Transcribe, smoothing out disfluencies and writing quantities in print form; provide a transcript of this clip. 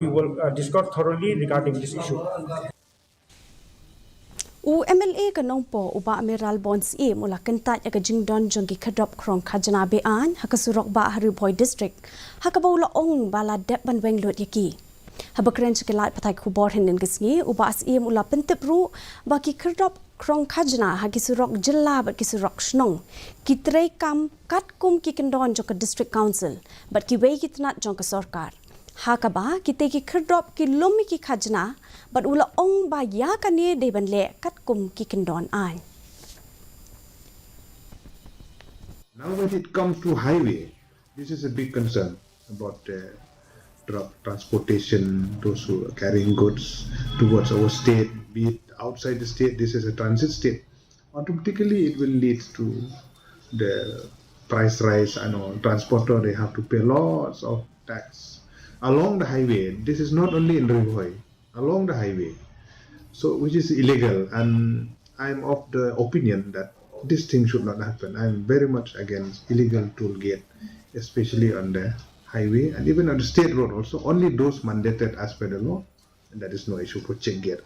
We will discuss thoroughly regarding this issue. MLA ka Nongpoh uba Amiral Bonds mula Kyntait ka Jingdon jongki Khyrdop Khrong Khajna Be-Aiñ haka Surokbah hari Bhoi district haka baula ong bala dep ban weng lot yaki habakren chikilat patai khubor hinin gisngi uba mula pentip ru baki Khyrdop Khrong Khajna haki Surok jilla bat ki Surok shnong ki trei kam kat kum ki Jingdon jongka district council bat ki wei kitnat jongka sarkar hakaba kita ki Khyrdop ki lomi ki Khajna but ula ong ba ya kani de ban le kat kum ki Jingdon ai. Now when it comes to highway, this is a big concern about truck transportation, those who are carrying goods towards our state, be it outside the state, this is a transit state. Automatically it will lead to the price rise. I know transporter, they have to pay lots of tax along the highway. This is not only in Bhoi, along the highway, so which is illegal, and I'm of the opinion that this thing should not happen. I'm very much against illegal toll gate, especially on the highway and even on the state road also. Only those mandated as per the law, and that is no issue for check gate.